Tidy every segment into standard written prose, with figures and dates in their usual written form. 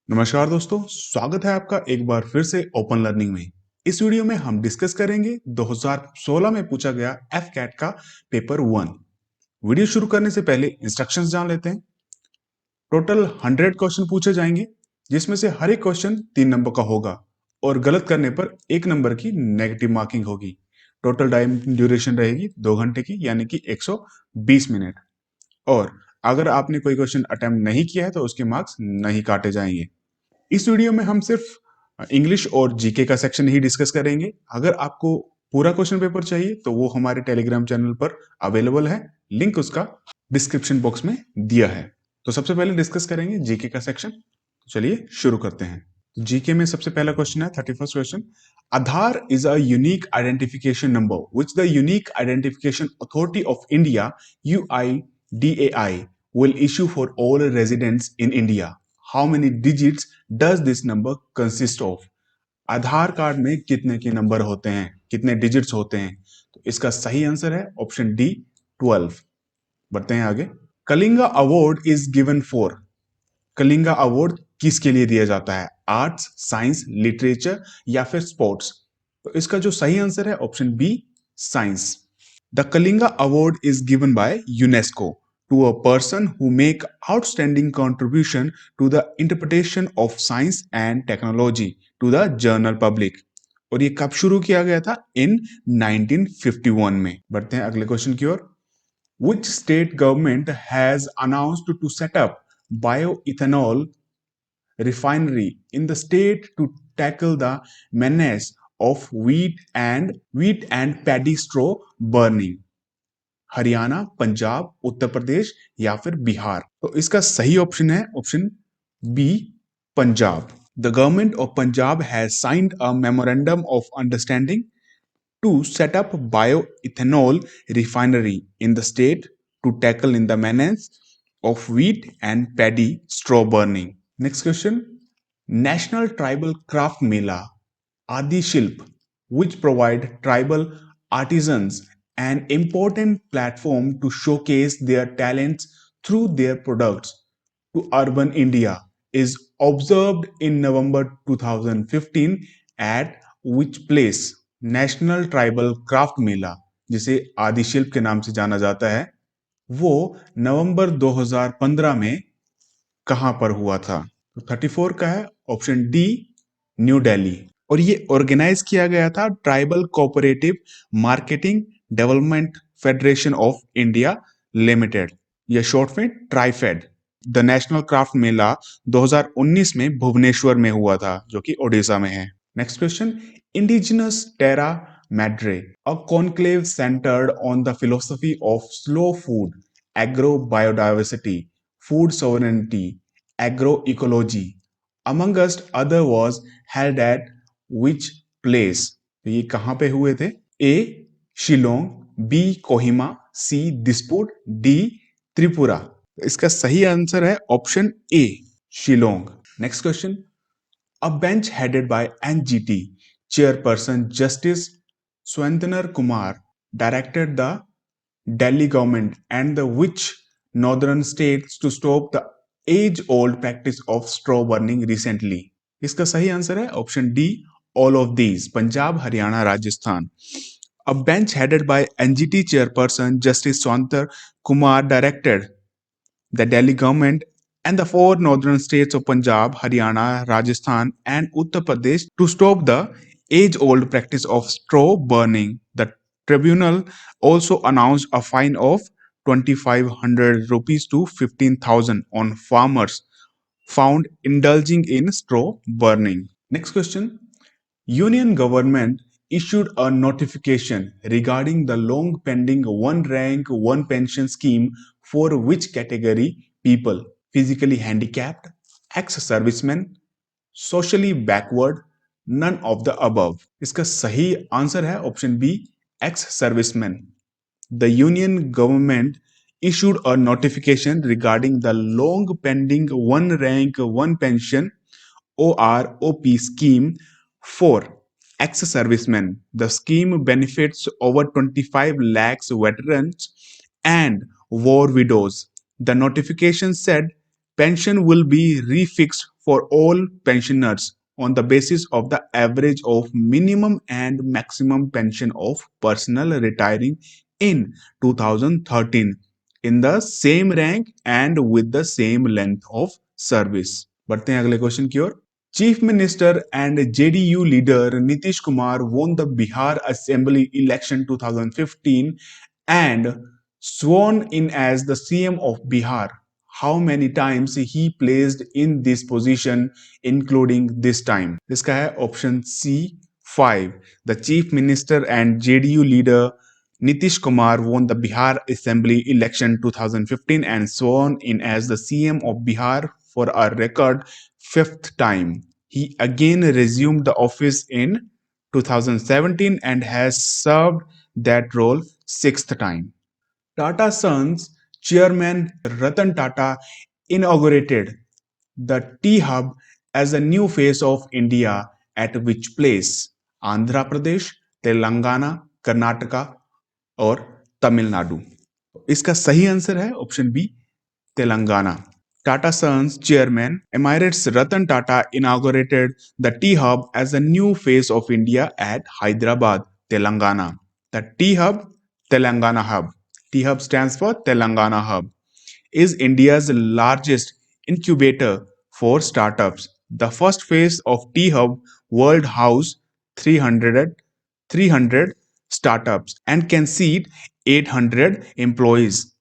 नमस्कार दोस्तों, स्वागत है आपका एक बार फिर से ओपन लर्निंग में। इस वीडियो में हम डिस्कस करेंगे 2016 में पूछा गया एफ कैट का पेपर 1। वीडियो शुरू करने से पहले इंस्ट्रक्शंस जान लेते हैं। टोटल 100 क्वेश्चन पूछे जाएंगे, जिसमें से हर एक क्वेश्चन 3 नंबर का होगा और गलत करने पर 1 नंबर की नेगेटिव मार्किंग होगी। टोटल टाइम ड्यूरेशन रहेगी 2 घंटे की, यानी कि 120 मिनट। और अगर आपने कोई क्वेश्चन अटेम्प्ट नहीं किया है तो उसके मार्क्स नहीं काटे जाएंगे। इस वीडियो में हम सिर्फ इंग्लिश और जीके का सेक्शन ही डिस्कस करेंगे। अगर आपको पूरा क्वेश्चन पेपर चाहिए तो वो हमारे टेलीग्राम चैनल पर अवेलेबल है, लिंक उसका डिस्क्रिप्शन बॉक्स में दिया है। तो सबसे पहले डिस्कस करेंगे जीके का सेक्शन। चलिए शुरू करते हैं। जीके में सबसे पहला क्वेश्चन है 31st question. Aadhaar is a unique identification number which the unique identification authority of India UIDAI will issue for all residents in India. How many digits does this number consist of? Aadhaar card में कितने के number होते हैं, कितने digits होते हैं? तो इसका सही आंसर है ऑप्शन डी 12। बढ़ते हैं आगे। Kalinga award is given for. Kalinga award किसके लिए दिया जाता है? आर्ट्स, साइंस, लिटरेचर या फिर स्पोर्ट्स? तो इसका जो सही आंसर है option B science. The Kalinga Award is given by UNESCO to a person who make outstanding contribution to the interpretation of science and technology to the general public। और ये कब शुरू किया गया था? इन 1951 में। बढ़ते हैं अगले क्वेश्चन की ओर। Which state government has announced to set up bioethanol refinery in the state to tackle the menace of wheat and paddy straw burning? Haryana, Punjab, Uttar Pradesh या फिर बिहार? तो इसका सही ऑप्शन है option B Punjab. The government of Punjab has signed a memorandum of understanding to set up bioethanol refinery in the state to tackle in the menace of wheat and paddy straw burning। Next question. National tribal craft mela Adi Shilp, which provide tribal artisans an important platform to showcase their talents through their products to urban India, is observed in November 2015 at which place? National tribal craft Mela, जिसे आदि शिल्प के नाम से जाना जाता है, वो नवंबर 2015 में कहां पर हुआ था? तो 34 का है ऑप्शन डी न्यू दिल्ली। और ये ऑर्गेनाइज किया गया था tribal cooperative marketing development federation of India limited, या शॉर्ट में ट्राइफेड। द नेशनल क्राफ्ट मेला 2019 में भुवनेश्वर में हुआ था, जो कि ओडिशा में है। Next question. Indigenous Terra Madre, a conclave centred on the philosophy of slow food, agro biodiversity, food sovereignty, agroecology, amongst other was held at which place? तो ये कहां पे हुए थे? ए शिलोंग, बी कोहिमा, सी दिसपुर, डी त्रिपुरा? इसका सही आंसर है option A Shillong. Next question. A bench headed by NGT chairperson Justice Swanthanar Kumar directed the Delhi government and the which northern states to stop the age-old practice of straw burning recently? इसका सही answer है option D all of these। Punjab, Haryana, Rajasthan. A bench headed by NGT chairperson Justice Swantar Kumar directed the Delhi government and the four northern states of Punjab, Haryana, Rajasthan, and Uttar Pradesh to stop the age old practice of straw burning. The tribunal also announced a fine of 2,500 rupees to 15,000 on farmers found indulging in straw burning. Next question. Union government issued a notification regarding the long pending one rank one pension scheme for which category people? Physically handicapped, ex-servicemen, socially backward, none of the above? इसका सही answer है option B ex-servicemen। The union government issued a notification regarding the long pending one rank one pension OROP scheme for ex-servicemen. The scheme benefits over 25 lakhs veterans and war widows. The notification said pension will be refixed for all pensioners on the basis of the average of minimum and maximum pension of personnel retiring in 2013 in the same rank and with the same length of service. बढ़ते हैं अगले question की ओर. Chief Minister and JDU leader Nitish Kumar won the Bihar Assembly election 2015 and sworn in as the CM of Bihar. How many times he placed in this position including this time? इसका है option C 5. The Chief Minister and JDU leader Nitish Kumar won the Bihar Assembly election 2015 and sworn in as the CM of Bihar for a record fifth time. He again resumed the office in 2017 and has served that role sixth time. Tata Sons chairman Ratan Tata inaugurated the T Hub as a new face of India at which place? Andhra Pradesh, Telangana, Karnataka और तमिलनाडु. इसका सही answer है option B Telangana. Tata Sons chairman Emeritus Ratan Tata inaugurated the T Hub as a new face of India at Hyderabad, Telangana. The T Hub, Telangana Hub. T Hub stands for Telangana Hub. Is India's largest incubator for startups. The first phase of T Hub World House 300 startups and can seat 800 employees.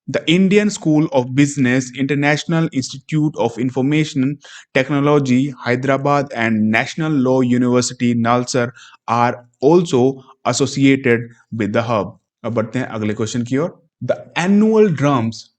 The Indian School of Business, International Institute of Information Technology, Hyderabad, and National Law University, Nalsar are also associated with the hub. अब बढ़ते हैं अगले question की ओर. The annual Drums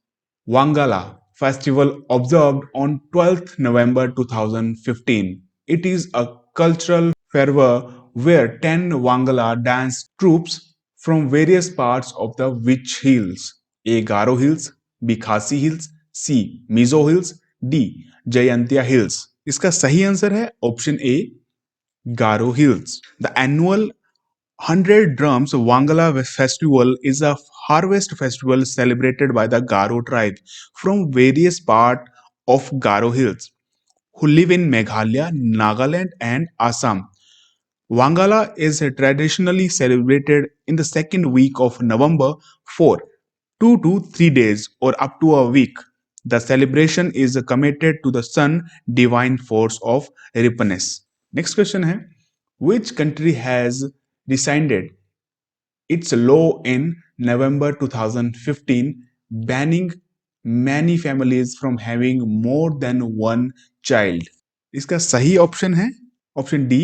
Wangala festival observed on 12th November 2015. It is a cultural fervor where 10 Wangala dance troops from various parts of the which hills? A. Garo Hills, B. Khasi Hills, C. Mizo Hills, D. Jayantia Hills. इसका सही answer है option A Garo hills. The annual 100 Drums Wangala Festival is a harvest festival celebrated by the Garo tribe from various parts of Garo Hills who live in Meghalaya, Nagaland, and Assam. Wangala is traditionally celebrated in the second week of November for 2 to 3 days or up to a week. The celebration is committed to the sun divine force of ripeness. Next question है, which country has rescinded its law in November 2015 banning many families from having more than one child? इसका सही option है option D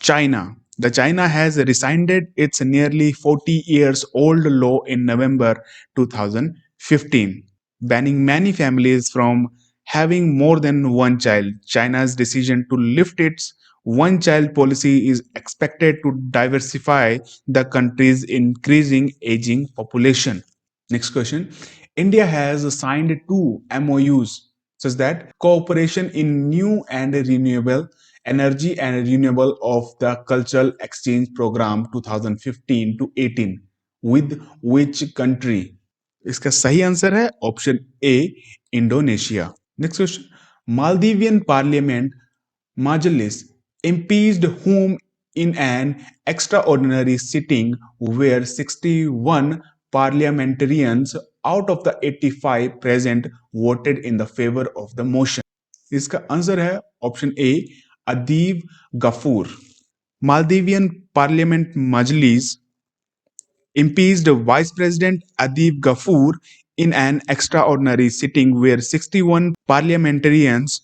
China. The China has rescinded its nearly 40 years old law in November 2015, banning many families from having more than one child. China's decision to lift its one child policy is expected to diversify the country's increasing aging population. Next question. India has signed two MOUs such that cooperation in new and renewable energy and renewable of the cultural exchange program 2015 to 18 with which country? इसका सही answer है option A Indonesia. Next question. Maldivian parliament Majlis impeached whom in an extraordinary sitting where 61 parliamentarians out of the 85 present voted in the favor of the motion. इसका answer है option A Adeeb Ghafoor. Maldivian Parliament Majlis impeached Vice President Adib Ghafoor in an extraordinary sitting where 61 parliamentarians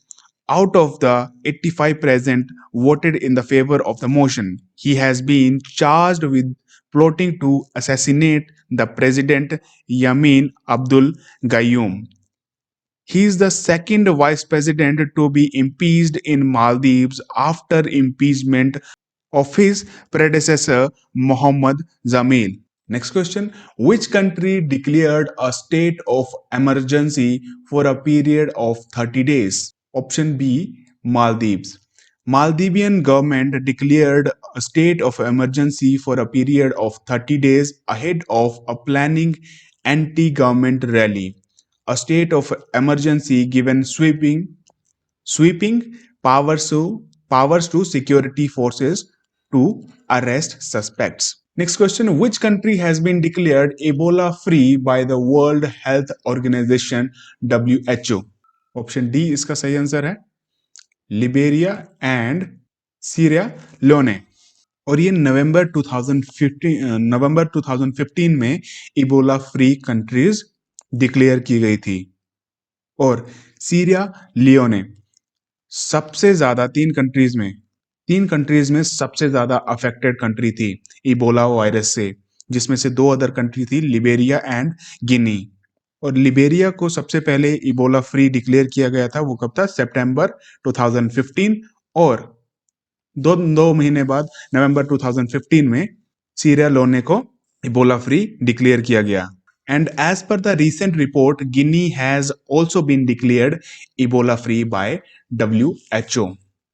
out of the 85 present voted in the favor of the motion. He has been charged with plotting to assassinate the president Yamin Abdul Gayoom. He is the second vice president to be impeached in Maldives after impeachment of his predecessor Mohammad Zamil. Next question. Which country declared a state of emergency for a period of 30 days? Option B, Maldives. Maldivian government declared a state of emergency for a period of 30 days ahead of a planning anti-government rally. A state of emergency given sweeping sweeping powers to security forces to arrest suspects. Next question, which country has been declared Ebola free by the World Health Organization WHO? Option D इसका सही answer है, Liberia and Syria लोने। और ये नवंबर 2015 में Ebola free countries declare की गई थी। और सीरिया लियोने सबसे ज्यादा तीन कंट्रीज में सबसे ज्यादा अफेक्टेड कंट्री थी इबोला वायरस से, जिसमें से दो अदर कंट्री थी, लिबेरिया एंड गिनी। और लिबेरिया को सबसे पहले इबोला फ्री डिक्लेयर किया गया था, वो कब था, सितंबर 2015। और दो महीने बाद नवंबर 2015 में सीरिया लोने को इबोला फ्री डिक्लेयर किया गया। एंड एज पर the recent report, Guinea has also been declared Ebola free by WHO।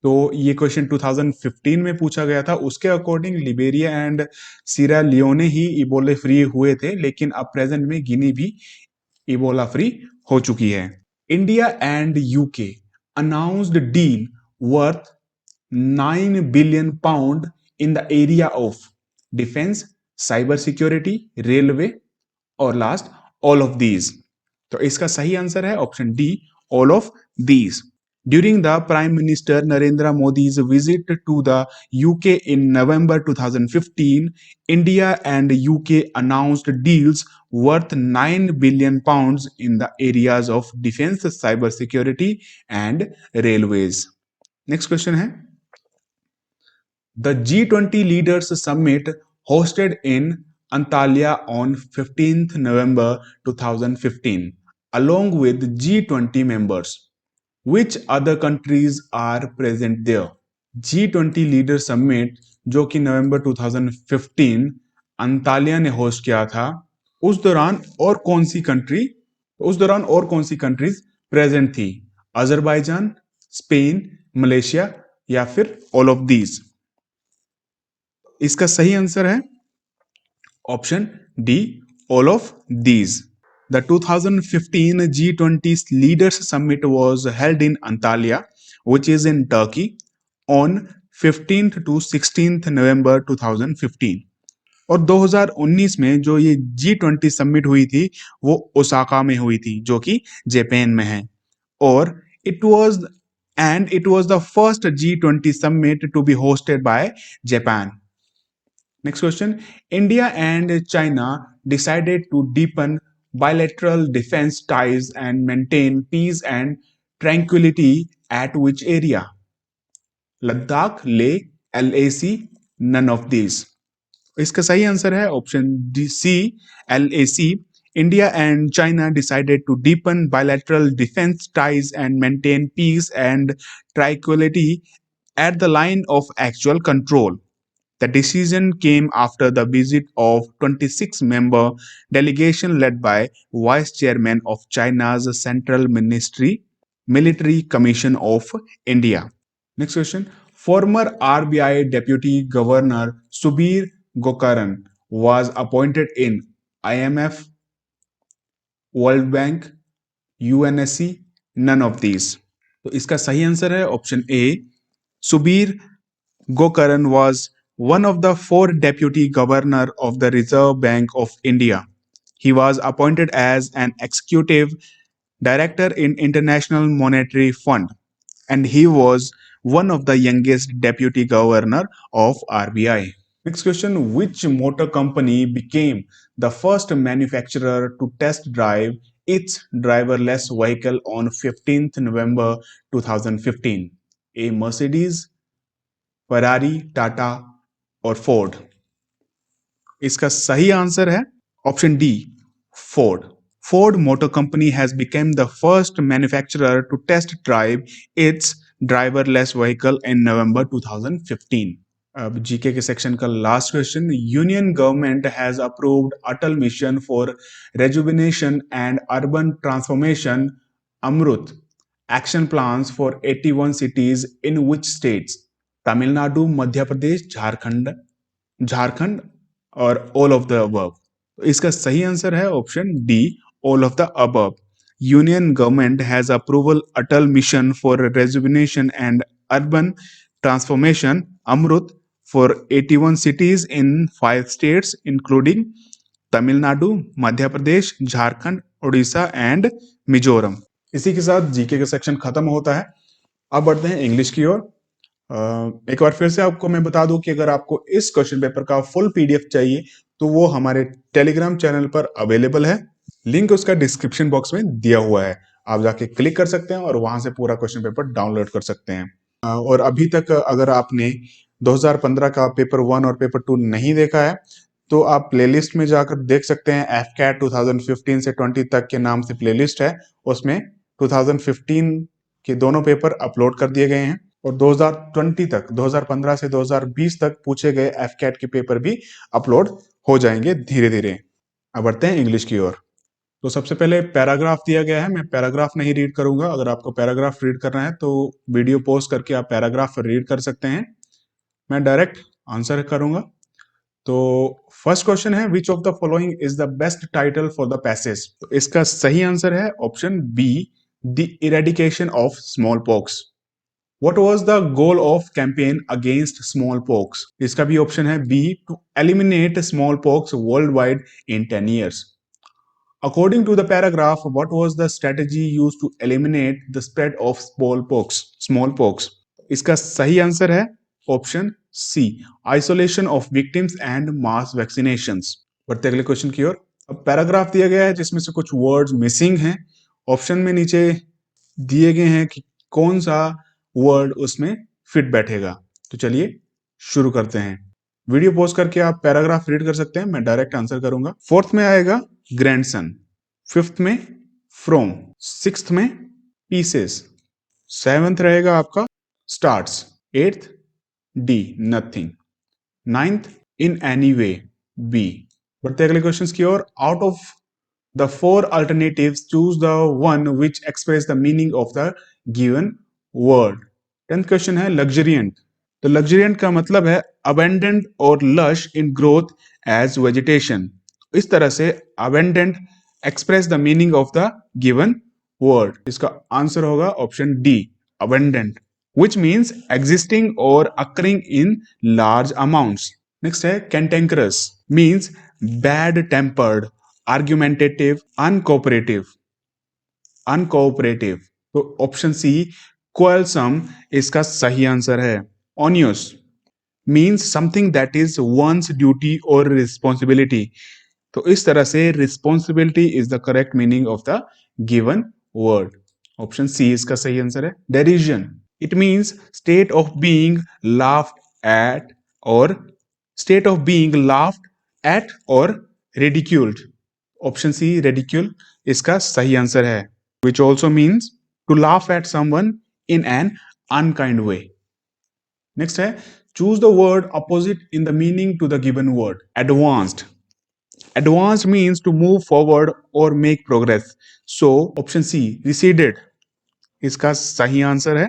तो ये क्वेश्चन 2015 में पूछा गया था, उसके according Liberia and Syria लियोने he Ebola free हुए थे, लेकिन अब प्रेजेंट में गिनी भी इबोला फ्री हो चुकी है। India and UK announced deal worth 9 billion pound in the area of defence, cyber security, railway और लास्ट ऑल ऑफ दीज। तो इसका सही आंसर है option D, all of these. During the Prime Minister Narendra Modi's visit to the UK in November 2015, India and UK announced deals worth 9 billion pounds in the areas of defense, cyber security and railways. Next question है, The G20 Leaders Summit hosted in Antalya on 15th November 2015 along with G20 members. Which other countries are present there? G20 leader summit जो कि नवंबर 2015 Antalya ने host किया था, उस दौरान और कौन सी कंट्रीज प्रेजेंट थी? अजरबैजान, स्पेन, मलेशिया या फिर ऑल ऑफ दीज? इसका सही आंसर है option D, all of these. The 2015 G20 Leaders Summit was held in Antalya, which is in Turkey, on 15th to 16th November 2015. और 2019 में जो ये G20 समिट हुई थी वो ओसाका में हुई थी, जो कि जापान में है। और it was the first G20 summit to be hosted by Japan. Next question, India and China decided to deepen bilateral defense ties and maintain peace and tranquility at which area? Ladakh, Leh, LAC, none of these. इसका सही answer है option D, C, LAC. India and China decided to deepen bilateral defense ties and maintain peace and tranquility at the line of actual control. The decision came after the visit of 26-member delegation led by Vice Chairman of China's Central Military Commission of India. Next question. Former RBI Deputy Governor Subir Gokaran was appointed in IMF, World Bank, UNSC, none of these. तो इसका सही answer है option A, Subir Gokaran was one of the 4 deputy governor of the Reserve Bank of India. He was appointed as an executive director in International Monetary Fund, and he was one of the youngest deputy governor of RBI. Next question, which motor company became the first manufacturer to test drive its driverless vehicle on 15th November 2015? A. Mercedes, Ferrari, Tata और Ford? इसका सही answer है option D, Ford. Ford Motor Company has become the first manufacturer to test drive its driverless vehicle in November 2015. अब GK के section का last question, union government has approved Atal mission for rejuvenation and urban transformation AMRUT action plans for 81 cities in which states? Tamil Nadu, Madhya Pradesh, Jharkhand और all of the above? इसका सही answer है option D, all of the above. Union government has approval Atal Mission for Rejuvenation and Urban Transformation Amrut for 81 cities in 5 states including Tamil Nadu, Madhya Pradesh, Jharkhand, Odisha and Mizoram. इसी के साथ GK का section खत्म होता है। अब बढ़ते हैं इंग्लिश की ओर। एक बार फिर से आपको मैं बता दूं कि अगर आपको इस क्वेश्चन पेपर का फुल पीडीएफ चाहिए तो वो हमारे टेलीग्राम चैनल पर अवेलेबल है। लिंक उसका डिस्क्रिप्शन बॉक्स में दिया हुआ है, आप जाके क्लिक कर सकते हैं और वहां से पूरा क्वेश्चन पेपर डाउनलोड कर सकते हैं। और अभी तक अगर आपने 2015 का पेपर 1 और पेपर 2 नहीं देखा है तो आप प्लेलिस्ट में जाकर देख सकते हैं। एफकैट 2015 से 20 तक के नाम से प्लेलिस्ट है, उसमें 2015 के दोनों पेपर अपलोड कर दिए गए हैं और 2020 तक 2015 से 2020 तक पूछे गए एफकैट के पेपर भी अपलोड हो जाएंगे धीरे धीरे। अब बढ़ते हैं इंग्लिश की ओर। तो सबसे पहले पैराग्राफ दिया गया है, मैं पैराग्राफ नहीं रीड करूंगा। अगर आपको पैराग्राफ रीड करना है तो वीडियो पॉज करके आप पैराग्राफ रीड कर सकते हैं, मैं डायरेक्ट आंसर करूंगा। तो फर्स्ट क्वेश्चन है which of the following is the best title for the passage. तो इसका सही आंसर है option B, the eradication of small pox. What was the goal of campaign against smallpox? इसका भी option है B, to eliminate smallpox worldwide in 10 years. According to the paragraph, what was the strategy used to eliminate the spread of smallpox? इसका सही answer है option C, isolation of victims and mass vaccinations. बढ़ते अगले question की ओर। अब paragraph दिया गया है जिसमें से कुछ वर्ड्स मिसिंग हैं। ऑप्शन में नीचे दिए गए हैं कि कौन सा वर्ड उसमें फिट बैठेगा। तो चलिए शुरू करते हैं। वीडियो पॉज करके आप पैराग्राफ रीड कर सकते हैं, मैं डायरेक्ट आंसर करूंगा। फोर्थ में आएगा ग्रैंडसन, फिफ्थ में फ्रॉम, सिक्स्थ में पीसेस, सेवेंथ रहेगा आपका starts, eighth D nothing, ninth in any way B. बढ़ते अगले क्वेश्चन की ओर। Out of the four alternatives, choose the one which express the meaning of the given word. 10th question है luxuriant। तो luxuriant का मतलब है abundant और lush in growth as vegetation। इस तरह से abundant express the meaning of the given word। इसका आंसर होगा option D, abundant, which means existing or occurring in large amounts। Next है cantankerous, means bad tempered, argumentative, uncooperative। तो option C quarrelsome इसका सही answer है। Onerous means something that is one's duty or responsibility। तो इस तरह से responsibility is the correct meaning of the given word। Option C इसका सही आंसर है। Derision, it means state of being laughed at or ridiculed। Option C ridicule इसका सही answer है। Which also means to laugh at someone in an unkind way. Next है choose the word opposite in the meaning to the given word. Advanced means to move forward और make progress. So option C receded इसका सही answer है,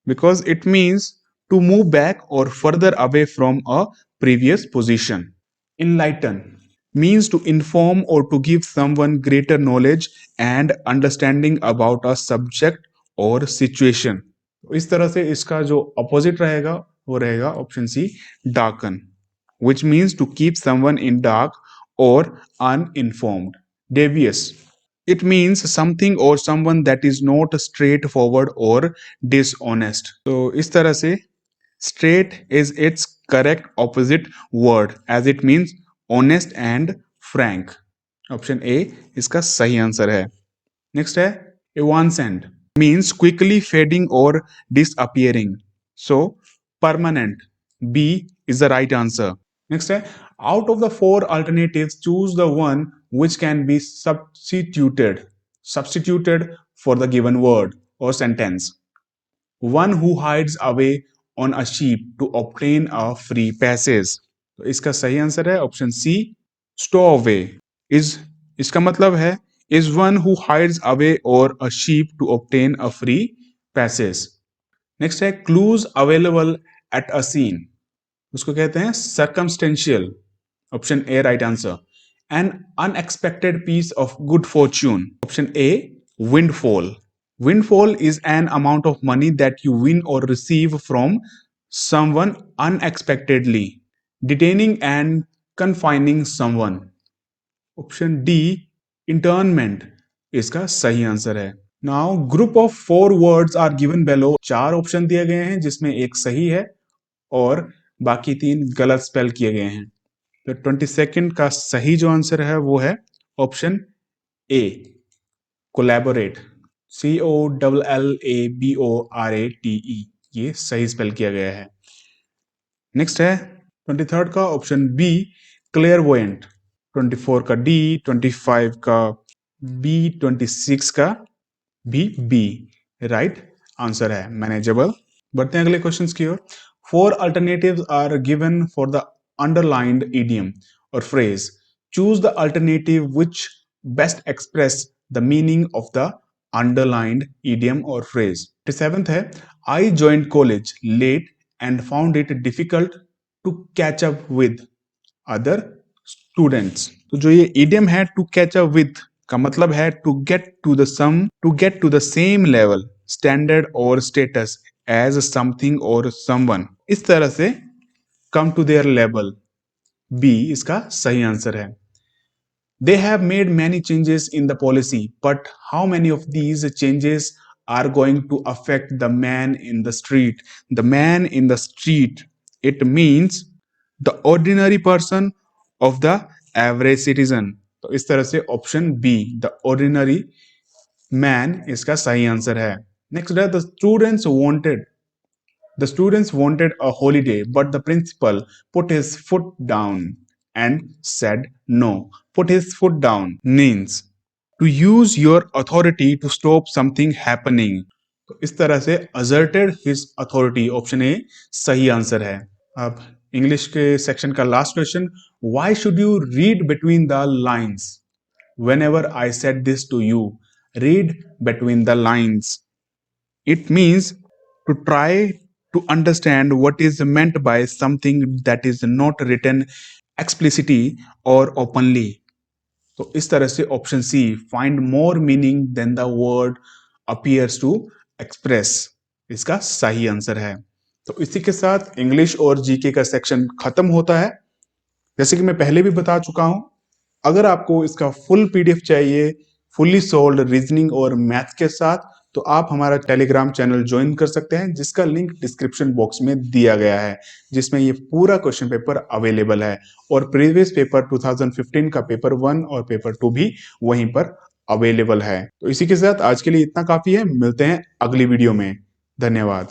because it means to move back और further away from a previous position. Enlighten means to inform or to give someone greater knowledge and understanding about a subject or situation। इस तरह से इसका जो opposite रहेगा वो रहेगा option C darken, which means to keep someone in dark or uninformed। Devious, it means something or someone that is not straightforward or dishonest। तो इस तरह से straight is its correct opposite word as it means honest and frank। Option A इसका सही answer है। Next है evanescent, means quickly fading or disappearing, so permanent, B is the right answer। Next है out of the four alternatives choose the one which can be substituted for the given word or sentence। One who hides away on a sheep to obtain a free passage। तो इसका सही answer है option सी stowaway। इसका मतलब है is one who hides away or a sheep to obtain a free passage। Next है clues available at a scene, उसको कहते हैं circumstantial। Option A right answer. An unexpected piece of good fortune। Option A Windfall. Windfall is an amount of money that you win or receive from someone unexpectedly, detaining and confining someone. Option D, internment इसका सही answer है। Now group of 4 words are given below. 4 option दिए गए हैं जिसमें एक सही है और बाकी 3 गलत स्पेल किए गए हैं। तो 22nd का सही जो आंसर है वो है ऑप्शन ए, कोलैबोरेट। COLLABORATE, ये सही स्पेल किया गया है। नेक्स्ट है 23rd का ऑप्शन बी, क्लेयरवोयेंट। 24 का डी, 25 का बी, 26 का भी बी राइट आंसर है, मैनेजेबल। बढ़ते हैं अगले क्वेश्चंस की ओर। 4 alternatives are given for the underlined idiom or phrase. Choose the alternative which best express the meaning of the underlined idiom or phrase. 7th है, I joined college late and found it difficult to catch up with other students। तो जो ये idiom है to catch up with का मतलब है to get to the same level, standard or status as something or someone। इस तरह से come to their level। B इसका सही आंसर है। They have made many changes in the policy, but how many of these changes are going to affect the man in the street? The man in the street, it means the ordinary person of the average citizen। तो इस तरह से option B, the ordinary man इसका सही answer है। Next है, the students wanted a holiday, but the principal put his foot down and said no। Put his foot down means to use your authority to stop something happening। तो इस तरह से asserted his authority, option A सही answer है। अब English के section का last question, why should you read between the lines? Whenever I said this to you, read between the lines। It means to try to understand what is meant by something that is not written explicitly or openly। तो इस तरह से option C, find more meaning than the word appears to express, इसका सही answer है। तो इसी के साथ इंग्लिश और जीके का सेक्शन खत्म होता है। जैसे कि मैं पहले भी बता चुका हूं, अगर आपको इसका फुल पीडीएफ चाहिए, फुल्ली सोल्ड रीजनिंग और मैथ के साथ, तो आप हमारा टेलीग्राम चैनल ज्वाइन कर सकते हैं, जिसका लिंक डिस्क्रिप्शन बॉक्स में दिया गया है, जिसमें ये पूरा क्वेश्चन पेपर अवेलेबल है और प्रीवियस पेपर 2015 का पेपर 1 और पेपर 2 भी वहीं पर अवेलेबल है। तो इसी के साथ आज के लिए इतना काफी है। मिलते हैं अगली वीडियो में। धन्यवाद।